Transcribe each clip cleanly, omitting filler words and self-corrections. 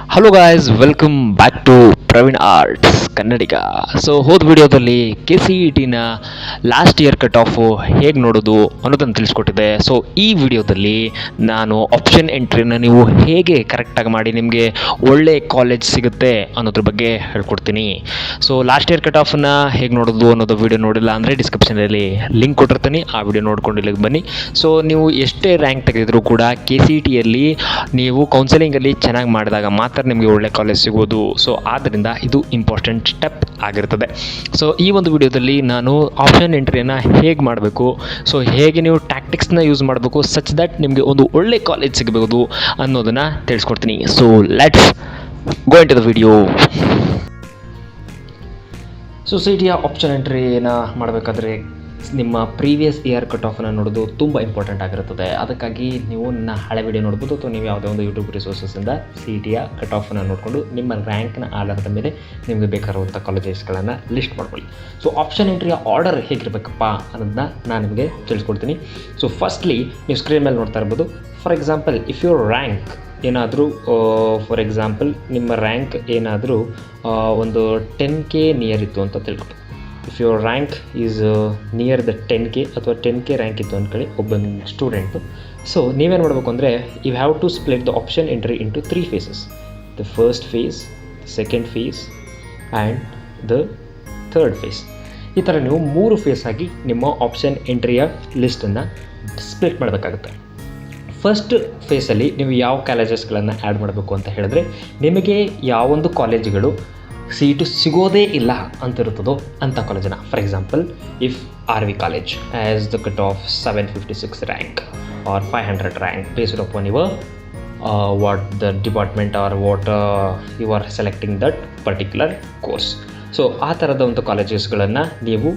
Hello guys, welcome back to Praveen Arts Kannadiga. So ಹೋದ ವಿಡಿಯೋದಲ್ಲಿ KCETನ ಲಾಸ್ಟ್ ಇಯರ್ ಕಟ್ ಆಫು ಹೇಗೆ ನೋಡೋದು ಅನ್ನೋದನ್ನು ತಿಳಿಸ್ಕೊಟ್ಟಿದ್ದೆ. ಸೊ ಈ ವಿಡಿಯೋದಲ್ಲಿ ನಾನು ಆಪ್ಷನ್ ಎಂಟ್ರಿನ ನೀವು ಹೇಗೆ ಕರೆಕ್ಟಾಗಿ ಮಾಡಿ ನಿಮಗೆ ಒಳ್ಳೆ ಕಾಲೇಜ್ ಸಿಗುತ್ತೆ ಅನ್ನೋದ್ರ ಬಗ್ಗೆ ಹೇಳ್ಕೊಡ್ತೀನಿ. ಸೊ ಲಾಸ್ಟ್ ಇಯರ್ ಕಟ್ ಆಫನ್ನು ಹೇಗೆ ನೋಡೋದು ಅನ್ನೋದು ವಿಡಿಯೋ ನೋಡಿಲ್ಲ ಅಂದರೆ ಡಿಸ್ಕ್ರಿಪ್ಷನಲ್ಲಿ ಲಿಂಕ್ ಕೊಟ್ಟಿರ್ತೀನಿ, ಆ ವಿಡಿಯೋ ನೋಡ್ಕೊಂಡು ಇಲ್ಲಿಗೆ ಬನ್ನಿ. ಸೊ ನೀವು ಎಷ್ಟೇ ರ್ಯಾಂಕ್ ತೆಗೆದಿದ್ರು ಕೂಡ KCETಯಲ್ಲಿ ನೀವು ಕೌನ್ಸೆಲಿಂಗಲ್ಲಿ ಚೆನ್ನಾಗಿ ಮಾಡಿದಾಗ ಮಾತ್ರ ನಿಮಗೆ ಒಳ್ಳೆ ಕಾಲೇಜ್ ಸಿಗೋದು. ಸೊ ಆದ್ದರಿಂದ ಇದು ಇಂಪಾರ್ಟೆಂಟ್ ಸ್ಟೆಪ್ ಆಗಿರ್ತದೆ. ಸೊ ಈ ಒಂದು ವಿಡಿಯೋದಲ್ಲಿ ನಾನು ಆಪ್ಷನ್ ಎಂಟ್ರಿಯನ್ನು ಹೇಗೆ ಮಾಡಬೇಕು, ಸೊ ಹೇಗೆ ನೀವು ಟ್ಯಾಕ್ಟಿಕ್ಸ್ನ ಯೂಸ್ ಮಾಡಬೇಕು ಸಚ್ ದಟ್ ನಿಮಗೆ ಒಂದು ಒಳ್ಳೆ ಕಾಲೇಜ್ ಸಿಗಬಹುದು ಅನ್ನೋದನ್ನು ತಿಳಿಸ್ಕೊಡ್ತೀನಿ. So let's go into the video. So CETಯ ಆಪ್ಷನ್ ಎಂಟ್ರಿನ ಮಾಡಬೇಕಾದ್ರೆ ನಿಮ್ಮ ಪ್ರೀವಿಯಸ್ ಇಯರ್ ಕಟ್ ಆಫನ್ನು ನೋಡೋದು ತುಂಬ ಇಂಪಾರ್ಟೆಂಟ್ ಆಗಿರುತ್ತದೆ. ಅದಕ್ಕಾಗಿ ನೀವು ನನ್ನ ಹಳೆ ವಿಡಿಯೋ ನೋಡ್ಬೋದು ಅಥವಾ ನೀವು ಯಾವುದೇ ಒಂದು ಯೂಟ್ಯೂಬ್ ರಿಸೋರ್ಸಸ್ಸಿಂದ CETಯ ಕಟ್ ಆಫನ್ನು ನೋಡಿಕೊಂಡು ನಿಮ್ಮ ರ್ಯಾಂಕ್ನ ಆಧಾರದ ಮೇಲೆ ನಿಮಗೆ ಬೇಕಾಗಿರುವಂಥ ಕಾಲೇಜಸ್ಗಳನ್ನು ಲಿಸ್ಟ್ ಮಾಡ್ಕೊಳ್ಳಿ. ಸೊ ಆಪ್ಷನ್ ಎಂಟ್ರಿಯ ಆರ್ಡರ್ ಹೇಗಿರಬೇಕಪ್ಪ ಅನ್ನೋದನ್ನ ನಾನು ನಿಮಗೆ ತಿಳಿಸ್ಕೊಡ್ತೀನಿ. ಸೊ ಫಸ್ಟ್ಲಿ ನೀವು ಸ್ಕ್ರೀನ್ ಮೇಲೆ ನೋಡ್ತಾ ಇರ್ಬೋದು. For example, if your rank ಏನಾದರೂ ಫಾರ್ ಎಕ್ಸಾಂಪಲ್ ನಿಮ್ಮ ರ್ಯಾಂಕ್ ಏನಾದರೂ ಒಂದು 10K ನಿಯರ್ ಇತ್ತು ಅಂತ ತಿಳ್ಕೊಳ್ಳಿ. If your rank is near the 10K ಅಥವಾ 10K ರ್ಯಾಂಕ್ ಇತ್ತು ಅಂದ್ಕೊಳ್ಳಿ ಒಬ್ಬ ಸ್ಟೂಡೆಂಟು. ಸೊ ನೀವೇನು ಮಾಡಬೇಕು ಅಂದರೆ you have to split the option entry into 3 phases. The first phase, second phase and the third phase. ಈ ಥರ ನೀವು 3 ಫೇಸ್ ಆಗಿ ನಿಮ್ಮ ಆಪ್ಷನ್ ಎಂಟ್ರಿಯ ಲಿಸ್ಟನ್ನು ಸ್ಪ್ಲಿಟ್ ಮಾಡಬೇಕಾಗುತ್ತೆ. ಫಸ್ಟ್ ಫೇಸಲ್ಲಿ ನೀವು ಯಾವ ಕಾಲೇಜಸ್ಗಳನ್ನು ಆ್ಯಡ್ ಮಾಡಬೇಕು ಅಂತ ಹೇಳಿದ್ರೆ, ನಿಮಗೆ ಯಾವೊಂದು ಕಾಲೇಜುಗಳು ಸೀಟು ಸಿಗೋದೇ ಇಲ್ಲ ಅಂತಿರುತ್ತದೋ ಅಂಥ ಕಾಲೇಜನ್ನು. For example, if RV college as the cut off 756 rank or 500 rank based upon your what the department or what you are selecting that particular course. So ಆ ಥರದ ಒಂದು ಕಾಲೇಜಸ್ಗಳನ್ನು ನೀವು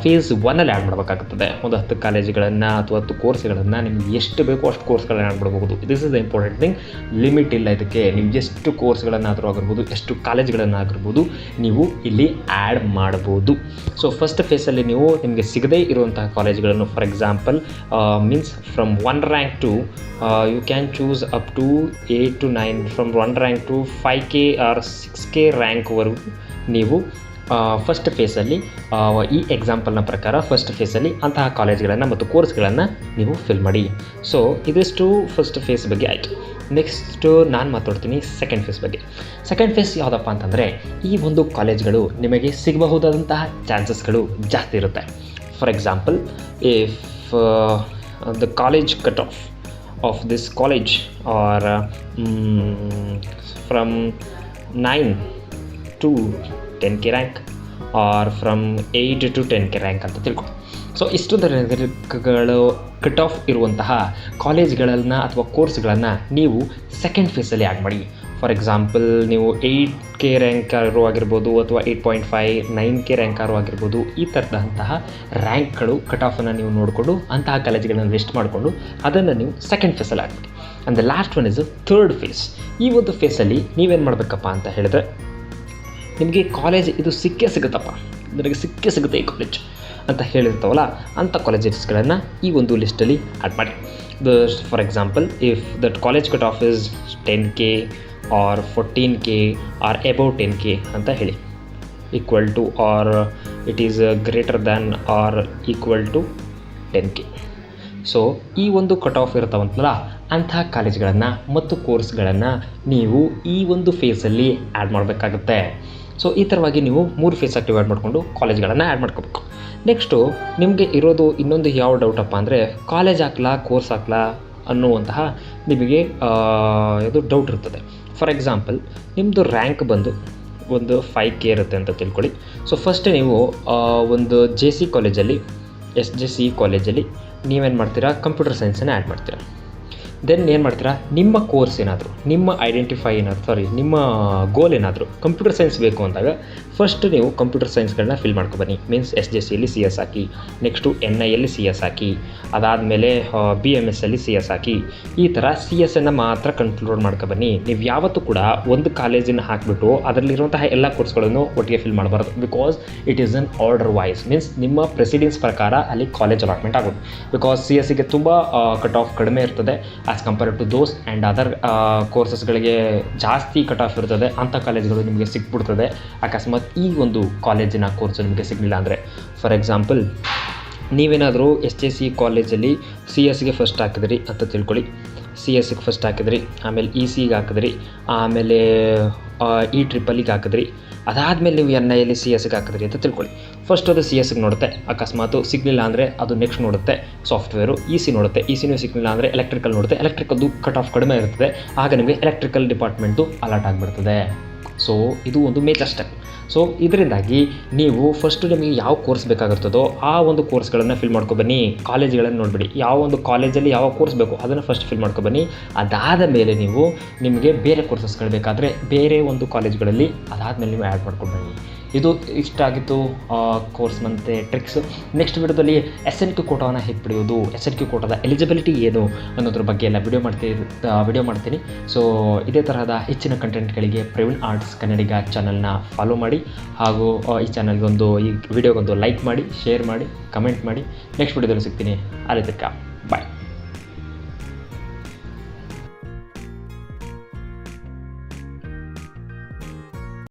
ಫೇಸ್ 1ಅಲ್ಲಿ ಆ್ಯಡ್ ಮಾಡಬೇಕಾಗುತ್ತದೆ. ಒಂದು 10 ಕಾಲೇಜುಗಳನ್ನು ಅಥವಾ 10 ಕೋರ್ಸ್ಗಳನ್ನು ನಿಮ್ಗೆ ಎಷ್ಟು ಬೇಕೋ ಅಷ್ಟು ಕೋರ್ಸ್ಗಳನ್ನು ಆ್ಯಡ್ ಮಾಡಬಹುದು. This is the important thing. Limit ಇಲ್ಲ ಇದಕ್ಕೆ. ನಿಮ್ಗೆ ಎಷ್ಟು ಕೋರ್ಸ್ಗಳನ್ನಾದರೂ ಆಗಿರ್ಬೋದು, ಎಷ್ಟು ಕಾಲೇಜ್ಗಳನ್ನಾಗಿರ್ಬೋದು ನೀವು ಇಲ್ಲಿ ಆ್ಯಡ್ ಮಾಡ್ಬೋದು. ಸೊ ಫಸ್ಟ್ ಫೇಸಲ್ಲಿ ನೀವು ನಿಮಗೆ ಸಿಗದೇ ಇರುವಂತಹ ಕಾಲೇಜ್ಗಳನ್ನು, for example means from 1 rank to you can choose up to 8 to 9, from 1 rank to 5K or 6K ರ್ಯಾಂಕ್ವರೆಗೂ ನೀವು ಫಸ್ಟ್ ಫೇಸಲ್ಲಿ ಈ ಎಕ್ಸಾಂಪಲ್ನ ಪ್ರಕಾರ ಫಸ್ಟ್ ಫೇಸಲ್ಲಿ ಅಂತಹ ಕಾಲೇಜ್ಗಳನ್ನು ಮತ್ತು ಕೋರ್ಸ್ಗಳನ್ನು ನೀವು ಫಿಲ್ ಮಾಡಿ. ಸೊ ಇದಿಷ್ಟು ಫಸ್ಟ್ ಫೇಸ್ ಬಗ್ಗೆ ಆಯಿತು. ನೆಕ್ಸ್ಟು ನಾನು ಮಾತಾಡ್ತೀನಿ ಸೆಕೆಂಡ್ ಫೇಸ್ ಬಗ್ಗೆ. ಸೆಕೆಂಡ್ ಫೇಸ್ ಯಾವುದಪ್ಪ ಅಂತಂದರೆ, ಈ ಒಂದು ಕಾಲೇಜ್ಗಳು ನಿಮಗೆ ಸಿಗಬಹುದಾದಂತಹ ಚಾನ್ಸಸ್ಗಳು ಜಾಸ್ತಿ ಇರುತ್ತೆ. For example, if the college cut of this college are from 9 to 10K rank are from 8 to 10K rank ಅಂತ ತಿಳ್ಕೊಂಡು. ಸೊ ಇಷ್ಟೊಂದು ರ್ಯಾಂಕ್ಗಳು ಕಟ್ ಆಫ್ ಇರುವಂತಹ ಕಾಲೇಜ್ಗಳನ್ನು ಅಥವಾ ಕೋರ್ಸ್ಗಳನ್ನು ನೀವು ಸೆಕೆಂಡ್ ಫೇಸಲ್ಲಿ ಆ್ಯಡ್ ಮಾಡಿ. ಫಾರ್ ಎಕ್ಸಾಂಪಲ್, ನೀವು 8K ರ್ಯಾಂಕಾರು ಆಗಿರ್ಬೋದು ಅಥವಾ 8.5, 9K ರ್ಯಾಂಕಾರು ಆಗಿರ್ಬೋದು. ಈ ಥರದಂತಹ ರ್ಯಾಂಕ್ಗಳು ಕಟ್ ಆಫನ್ನು ನೀವು ನೋಡಿಕೊಂಡು ಅಂತಹ ಕಾಲೇಜ್ಗಳನ್ನು ಲಿಸ್ಟ್ ಮಾಡಿಕೊಂಡು ಅದನ್ನು ನೀವು ಸೆಕೆಂಡ್ ಫೇಸಲ್ಲಿ ಆ್ಯಡ್ ಮಾಡಿ. And the last one is third phase. ಈ ಒಂದು ಫೇಸಲ್ಲಿ ನೀವೇನು ಮಾಡಬೇಕಪ್ಪ ಅಂತ ಹೇಳಿದ್ರೆ, ನಿಮಗೆ ಕಾಲೇಜ್ ಇದು ಸಿಕ್ಕೇ ಸಿಗುತ್ತಪ್ಪ, ನನಗೆ ಸಿಕ್ಕೇ ಸಿಗುತ್ತೆ ಈ ಕಾಲೇಜ್ ಅಂತ ಹೇಳಿರ್ತಾವಲ್ಲ, ಅಂಥ ಕಾಲೇಜಸ್ಗಳನ್ನು ಈ ಒಂದು ಲಿಸ್ಟಲ್ಲಿ ಆ್ಯಡ್ ಮಾಡಿ. For example, if that college cut off is 10K or 14K or above 10K ಅಂತ ಹೇಳಿ, equal to or it is greater than or equal to 10K. So ಈ ಒಂದು ಕಟ್ ಆಫ್ ಇರ್ತಾವಂತಲ್ಲ ಅಂಥ ಕಾಲೇಜ್ಗಳನ್ನು ಮತ್ತು ಕೋರ್ಸ್ಗಳನ್ನು ನೀವು ಈ ಒಂದು ಫೇಸಲ್ಲಿ ಆ್ಯಡ್ ಮಾಡಬೇಕಾಗುತ್ತೆ. ಸೊ ಈ ಥರವಾಗಿ ನೀವು 3 ಫೇಸ್ ಆ್ಯಕ್ಟಿವೇಟ್ ಮಾಡಿಕೊಂಡು ಕಾಲೇಜ್ಗಳನ್ನು ಆ್ಯಡ್ ಮಾಡ್ಕೋಬೇಕು. ನೆಕ್ಸ್ಟು ನಿಮಗೆ ಇರೋದು ಇನ್ನೊಂದು ಯಾವ ಡೌಟಪ್ಪ ಅಂದರೆ, ಕಾಲೇಜ್ ಹಾಕ್ಲಾ ಕೋರ್ಸ್ ಹಾಕ್ಲಾ ಅನ್ನುವಂತಹ ನಿಮಗೆ ಇದು ಡೌಟ್ ಇರ್ತದೆ. ಫಾರ್ ಎಕ್ಸಾಂಪಲ್, ನಿಮ್ಮದು ರ್ಯಾಂಕ್ ಬಂದು ಒಂದು 5K ಇರುತ್ತೆ ಅಂತ ತಿಳ್ಕೊಳ್ಳಿ. ಸೊ ಫಸ್ಟ್ ನೀವು ಒಂದು JC ಕಾಲೇಜಲ್ಲಿ SJC ಕಾಲೇಜಲ್ಲಿ ನೀವೇನು ಮಾಡ್ತೀರಾ, ಕಂಪ್ಯೂಟರ್ ಸೈನ್ಸನ್ನು ಆ್ಯಡ್ ಮಾಡ್ತೀರಾ. ದೆನ್ ಏನು ಮಾಡ್ತೀರಾ, ನಿಮ್ಮ ಕೋರ್ಸ್ ಏನಾದರೂ, ನಿಮ್ಮ ನಿಮ್ಮ ಗೋಲ್ ಏನಾದರೂ ಕಂಪ್ಯೂಟರ್ ಸೈನ್ಸ್ ಬೇಕು ಅಂದಾಗ ಫಸ್ಟ್ ನೀವು ಕಂಪ್ಯೂಟರ್ ಸೈನ್ಸ್ಗಳನ್ನ ಫಿಲ್ ಮಾಡ್ಕೊಬನ್ನಿ. ಮೀನ್ಸ್ SJCಯಲ್ಲಿ CS ಹಾಕಿ, ನೆಕ್ಸ್ಟು NIಯಲ್ಲಿ CS ಹಾಕಿ, ಅದಾದಮೇಲೆ BMSಲ್ಲಿ CS ಹಾಕಿ. ಈ ಥರ CSನ್ನು ಮಾತ್ರ ಕನ್ಕ್ಲೂಡ್ ಮಾಡ್ಕೊಬನ್ನಿ. ನೀವು ಯಾವತ್ತೂ ಕೂಡ ಒಂದು ಕಾಲೇಜನ್ನು ಹಾಕಿಬಿಟ್ಟು ಅದರಲ್ಲಿರುವಂತಹ ಎಲ್ಲ ಕೋರ್ಸ್ಗಳನ್ನು ಒಟ್ಟಿಗೆ ಫಿಲ್ ಮಾಡಬಾರ್ದು. Because it is an order wise, means ನಿಮ್ಮ ಪ್ರೆಸಿಡೆನ್ಸ್ ಪ್ರಕಾರ ಅಲ್ಲಿ ಕಾಲೇಜ್ ಅಲಾಟ್ಮೆಂಟ್ ಆಗೋದು. ಬಿಕಾಸ್ CSಗೆ ತುಂಬ ಕಟ್ ಆಫ್ ಕಡಿಮೆ ಇರ್ತದೆ. ಆ as compared to those and other ಕೋರ್ಸಸ್ಗಳಿಗೆ ಜಾಸ್ತಿ ಕಟ್ ಆಫ್ ಇರ್ತದೆ. ಅಂಥ ಕಾಲೇಜ್ಗಳು ನಿಮಗೆ ಸಿಕ್ಬಿಡ್ತದೆ ಅಕಸ್ಮಾತ್ ಈ ಒಂದು ಕಾಲೇಜಿನ ಕೋರ್ಸು ನಿಮಗೆ ಸಿಗಲಿಲ್ಲ ಅಂದರೆ. ಫಾರ್ ಎಕ್ಸಾಂಪಲ್, ನೀವೇನಾದರೂ SJC ಕಾಲೇಜಲ್ಲಿ CS ಗೆ ಫಸ್ಟ್ ಹಾಕಿದ್ರಿ ಅಂತ ತಿಳ್ಕೊಳ್ಳಿ. CS ಗೆ ಫಸ್ಟ್ ಹಾಕಿದ್ರಿ, ಆಮೇಲೆ EC ಗೆ ಹಾಕಿದ್ರಿ, ಆಮೇಲೆ EEEE ಹಾಕಿದ್ರಿ, ಅದಾದಮೇಲೆ ನೀವು NIಯಲ್ಲಿ CS ಗೆ ಹಾಕಿದ್ರಿ ಅಂತ ತಿಳ್ಕೊಳ್ಳಿ. ಫಸ್ಟ್ ಅದು CS ಗೆ ನೋಡುತ್ತೆ, ಅಕಸ್ಮಾತು ಸಿಗಲಿಲ್ಲ ಅಂದರೆ ಅದು ನೆಕ್ಸ್ಟ್ ನೋಡುತ್ತೆ ಸಾಫ್ಟ್ವೇರು. EC ನೋಡುತ್ತೆ, ECನೂ ಸಿಗಲಿಲ್ಲ ಅಂದರೆ ಎಲೆಕ್ಟ್ರಿಕಲ್ ನೋಡುತ್ತೆ. ಎಲೆಕ್ಟ್ರಿಕಲ್ದು ಕಟ್ ಆಫ್ ಕಡಿಮೆ ಇರ್ತದೆ, ಆಗ ನಿಮಗೆ ಎಲೆಕ್ಟ್ರಿಕಲ್ ಡಿಪಾರ್ಟ್ಮೆಂಟು ಅಲಾಟ್ ಆಗಿಬಿಡ್ತದೆ. ಸೊ ಇದು ಒಂದು ಮೇಜರ್ ಸ್ಟೆಪ್. ಸೊ ಇದರಿಂದಾಗಿ ನೀವು ಫಸ್ಟು ನಿಮಗೆ ಯಾವ ಕೋರ್ಸ್ ಬೇಕಾಗಿರ್ತದೋ ಆ ಒಂದು ಕೋರ್ಸ್ಗಳನ್ನು ಫಿಲ್ ಮಾಡ್ಕೊಬನ್ನಿ. ಕಾಲೇಜ್ಗಳನ್ನು ನೋಡಿಬಿಡಿ, ಯಾವ ಒಂದು ಕಾಲೇಜಲ್ಲಿ ಯಾವ ಕೋರ್ಸ್ ಬೇಕು ಅದನ್ನು ಫಸ್ಟ್ ಫಿಲ್ ಮಾಡ್ಕೊಬನ್ನಿ. ಅದಾದ ಮೇಲೆ ನೀವು ನಿಮಗೆ ಬೇರೆ ಕೋರ್ಸಸ್ಗಳು ಬೇಕಾದರೆ ಬೇರೆ ಒಂದು ಕಾಲೇಜ್ಗಳಲ್ಲಿ ಅದಾದಮೇಲೆ ನೀವು ಆ್ಯಡ್ ಮಾಡ್ಕೊಬನ್ನಿ. ಇದು ಇಷ್ಟ ಆಗಿತ್ತು ಕೋರ್ಸ್ ಮತ್ತು ಟ್ರಿಕ್ಸು. ನೆಕ್ಸ್ಟ್ ವಿಡಿಯೋದಲ್ಲಿ SNQ ಕೋಟಾವನ್ನು ಹೇಗೆ ಪಡೆಯೋದು, SNQ ಕೋಟಾದ ಎಲಿಜಿಬಿಲಿಟಿ ಏನು ಅನ್ನೋದ್ರ ಬಗ್ಗೆ ಎಲ್ಲ ವಿಡಿಯೋ ಮಾಡ್ತೀನಿ. ಸೊ ಇದೇ ತರಹದ ಹೆಚ್ಚಿನ ಕಂಟೆಂಟ್ಗಳಿಗೆ ಪ್ರವೀಣ್ ಆರ್ಟ್ಸ್ ಕನ್ನಡಿಗ ಚಾನಲ್ನ ಫಾಲೋ ಮಾಡಿ, ಹಾಗೂ ಈ ಚಾನಲ್ಗೊಂದು ಈ ವಿಡಿಯೋಗೊಂದು ಲೈಕ್ ಮಾಡಿ, ಶೇರ್ ಮಾಡಿ, ಕಮೆಂಟ್ ಮಾಡಿ. ನೆಕ್ಸ್ಟ್ ವಿಡಿಯೋದಲ್ಲಿ ಸಿಗ್ತೀನಿ. ಅಲ್ಲಿ ತನಕ